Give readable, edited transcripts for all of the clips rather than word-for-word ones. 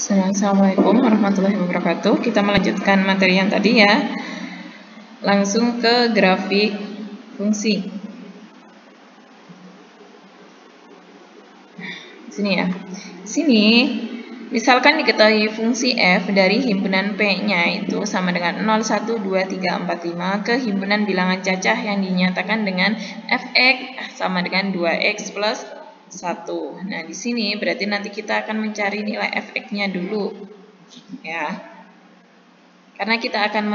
Assalamualaikum warahmatullahi wabarakatuh. Kita melanjutkan materi yang tadi ya. Langsung ke grafik fungsi. Sini ya. Sini, misalkan diketahui fungsi f dari himpunan p-nya itu sama dengan 0, 1, 2, 3, 4, 5 ke himpunan bilangan cacah yang dinyatakan dengan fx sama dengan 2x plus 1. Nah, di sini berarti nanti kita akan mencari nilai fx-nya dulu. Ya. Karena kita akan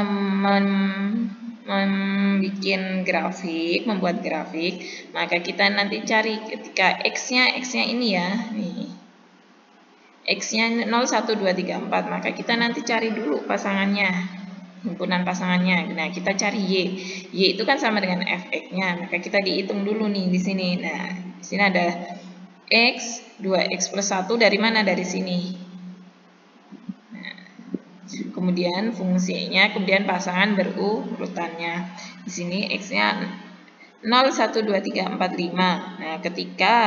membuat grafik, maka kita nanti cari ketika x-nya ini ya. Nih. X-nya 0, 1, 2, 3, 4, maka kita nanti cari dulu pasangannya. Himpunan pasangannya. Nah, kita cari y. Y itu kan sama dengan fx-nya, maka kita dihitung dulu nih di sini. Nah, di sini ada x, 2x plus 1 dari mana? Dari sini. Nah, kemudian fungsinya, kemudian pasangan berurutannya. Di sini x-nya 0, 1, 2, 3, 4, 5. Nah, ketika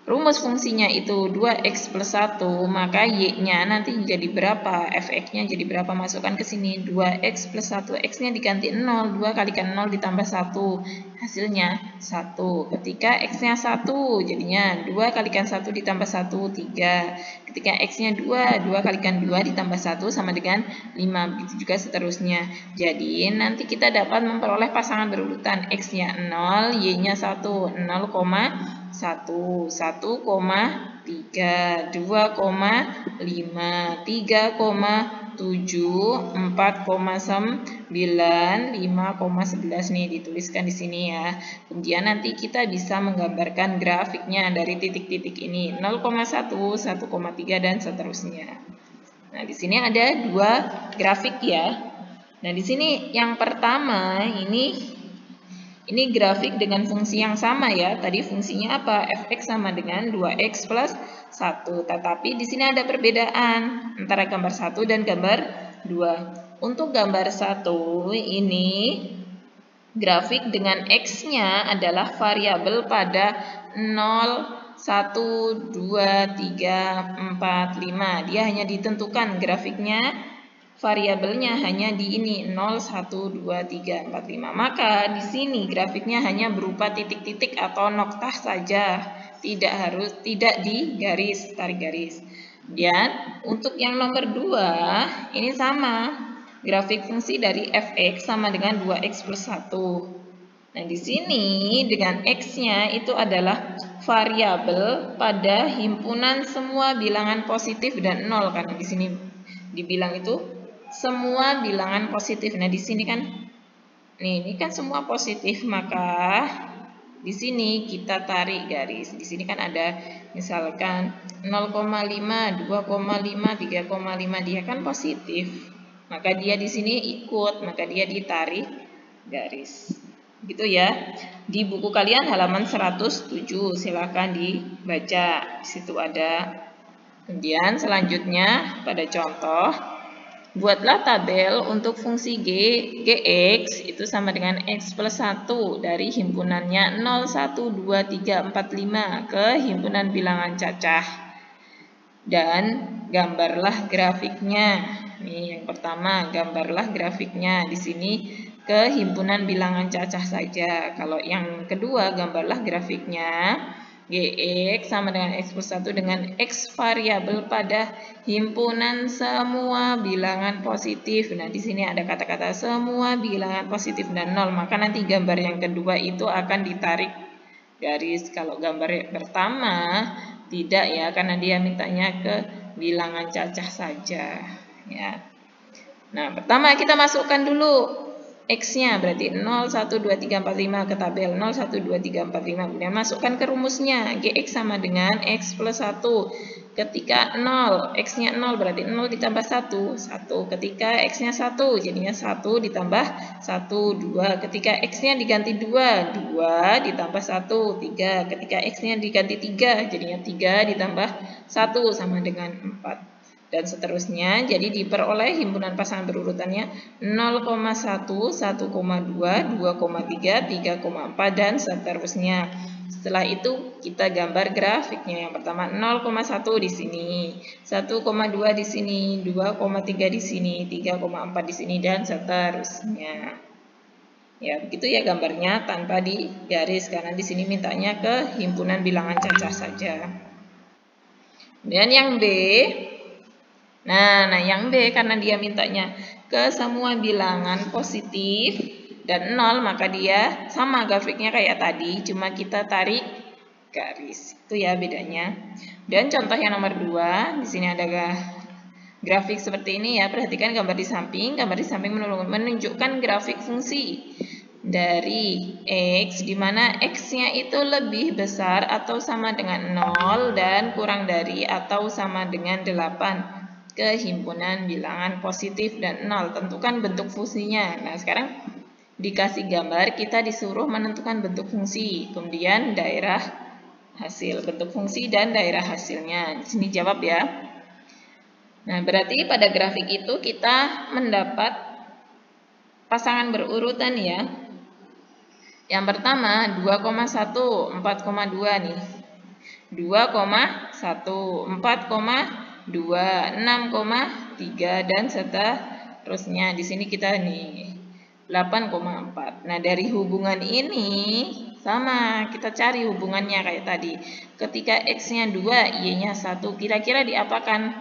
rumus fungsinya itu 2x plus 1, maka y-nya nanti jadi berapa? Fx-nya jadi berapa? Masukkan ke sini. 2x plus 1. X-nya diganti 0. 2 kalikan 0 ditambah 1. Hasilnya 1. Ketika x-nya 1, jadinya 2 kalikan 1 ditambah 1, 3. Ketika x-nya 2, 2 kalikan 2 ditambah 1 sama dengan 5. Begitu juga seterusnya. Jadi, nanti kita dapat memperoleh pasangan berurutan. X-nya 0, y-nya 1. 0,1, 1,3, 2,5, 3,7, 4,9, 5,11 nih dituliskan di sini ya. Kemudian nanti kita bisa menggambarkan grafiknya dari titik-titik ini 0,1, 1,3 dan seterusnya. Nah, di sini ada dua grafik ya. Nah, di sini yang pertama ini grafik dengan fungsi yang sama ya. Tadi fungsinya apa? Fx sama dengan 2x plus 1. Tetapi di sini ada perbedaan antara gambar 1 dan gambar 2. Untuk gambar 1 ini grafik dengan x-nya adalah variabel pada 0, 1, 2, 3, 4, 5. Dia hanya ditentukan grafiknya. Variabelnya hanya di ini 0, 1, 2, 3, 4, 5. Maka di sini grafiknya hanya berupa titik-titik atau noktah saja, tidak di garis, tarik garis. Dan untuk yang nomor 2 ini sama, grafik fungsi dari fx sama dengan 2x plus 1. Nah, di sini dengan x-nya itu adalah variabel pada himpunan semua bilangan positif dan 0 karena di sini dibilang itu semua bilangan positif. Nah, di sini kan ini kan semua positif, maka di sini kita tarik garis. Di sini kan ada misalkan 0,5, 2,5, 3,5, dia kan positif. Maka dia di sini ikut, maka dia ditarik garis. Gitu ya. Di buku kalian halaman 107, silakan dibaca. Di situ ada. Kemudian selanjutnya pada contoh, buatlah tabel untuk fungsi gx itu sama dengan x plus 1 dari himpunannya 0, 1, 2, 3, 4, 5 ke himpunan bilangan cacah. Dan gambarlah grafiknya. Nih yang pertama, gambarlah grafiknya. Di sini ke himpunan bilangan cacah saja. Kalau yang kedua, gambarlah grafiknya. Gx sama dengan x plus 1 dengan x variabel pada himpunan semua bilangan positif. Nah, di sini ada kata-kata semua bilangan positif dan 0. Maka nanti gambar yang kedua itu akan ditarik garis. Kalau gambar pertama tidak ya, karena dia mintanya ke bilangan cacah saja ya. Nah, pertama kita masukkan dulu x-nya, berarti 0, 1, 2, 3, 4, 5 ke tabel 0, 1, 2, 3, 4, 5. Kemudian masukkan ke rumusnya, gx sama dengan x plus 1. Ketika 0, x-nya 0 berarti 0 ditambah 1, 1. Ketika x-nya 1, jadinya 1 ditambah 1, 2. Ketika x-nya diganti 2, 2 ditambah 1, 3. Ketika x-nya diganti 3, jadinya 3 ditambah 1 sama dengan 4. Dan seterusnya, jadi diperoleh himpunan pasangan berurutannya 0,1, 1,2, 2,3, 3,4 dan seterusnya. Setelah itu kita gambar grafiknya. Yang pertama 0,1 di sini, 1,2 di sini, 2,3 di sini, 3,4 di sini, dan seterusnya. Ya, begitu ya gambarnya tanpa digaris karena di sini mintanya ke himpunan bilangan cacah saja. Kemudian yang B. Nah, yang B karena dia mintanya ke semua bilangan positif dan 0, maka dia sama grafiknya kayak tadi, cuma kita tarik garis. Itu ya bedanya. Dan contoh yang nomor 2, di sini ada grafik seperti ini ya. Perhatikan gambar di samping. Gambar di samping menunjukkan grafik fungsi dari X, di mana X-nya itu lebih besar atau sama dengan 0 dan kurang dari atau sama dengan 8 ke himpunan bilangan positif dan 0. Tentukan bentuk fungsinya. Nah, sekarang dikasih gambar, kita disuruh menentukan bentuk fungsi, kemudian daerah hasil, bentuk fungsi dan daerah hasilnya. Di sini jawab ya. Nah, berarti pada grafik itu kita mendapat pasangan berurutan ya. Yang pertama 2,1, 4,2 nih. 2,1, 4,2, 6,3 dan seterusnya. Di sini kita nih 8,4. Nah, dari hubungan ini sama, kita cari hubungannya kayak tadi. Ketika X-nya 2, Y-nya 1, kira-kira diapakan?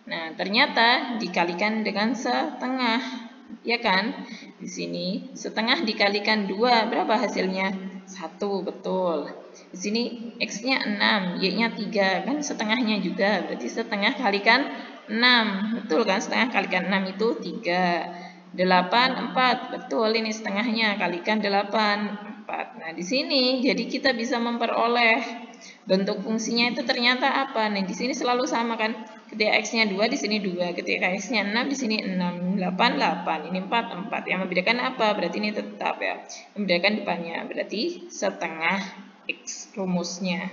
Nah, ternyata dikalikan dengan setengah. Ya kan? Di sini setengah dikalikan 2, berapa hasilnya? 1, betul. Di sini X-nya 6, Y-nya 3, kan setengahnya juga. Berarti setengah kalikan 6. Betul kan? Setengah kalikan 6 itu 3. 8, 4. Betul, ini setengahnya kalikan 8, 4. Nah, di sini jadi kita bisa memperoleh bentuk fungsinya itu ternyata apa? Nah, di sini selalu sama kan? Ketika X-nya 2, di sini 2. Ketika X-nya 6, di sini 6. 8, 8. Ini 4, 4. Yang membedakan apa? Berarti ini tetap ya. Membedakan depannya. Berarti setengah X rumusnya.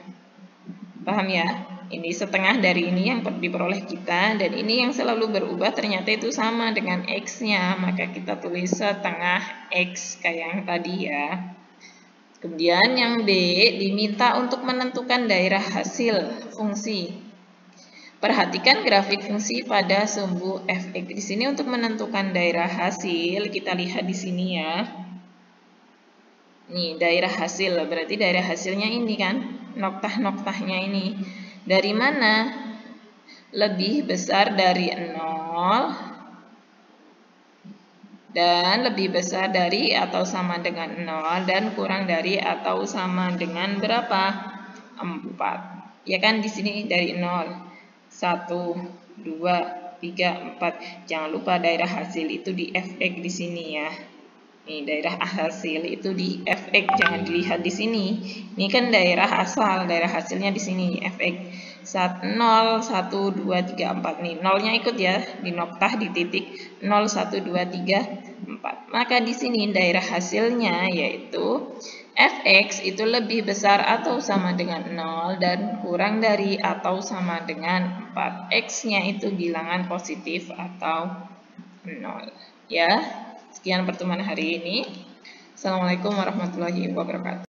Paham ya? Ini setengah dari ini yang diperoleh kita. Dan ini yang selalu berubah ternyata itu sama dengan X-nya. Maka kita tulis setengah X kayak yang tadi ya. Kemudian yang B diminta untuk menentukan daerah hasil fungsi. Perhatikan grafik fungsi pada sumbu f(x). Di sini untuk menentukan daerah hasil, kita lihat di sini ya. Nih, daerah hasil, berarti daerah hasilnya ini kan, noktah-noktahnya ini. Dari mana? Lebih besar dari 0 dan lebih besar dari atau sama dengan 0 dan kurang dari atau sama dengan berapa? 4. Ya kan di sini dari 0. 1, 2, 3, 4. Jangan lupa daerah hasil itu di f(x) di sini ya. Nih, daerah hasil itu di f(x), jangan dilihat di sini. Ini kan daerah asal, daerah hasilnya di sini f(x). 0, 1, 2, 3, 4 nih. Nolnya ikut ya, di noktah di titik 0, 1, 2, 3, 4. Maka di sini daerah hasilnya yaitu f(x) itu lebih besar atau sama dengan 0 dan kurang dari atau sama dengan 4. X-nya itu bilangan positif atau 0. Ya, sekian pertemuan hari ini. Assalamualaikum warahmatullahi wabarakatuh.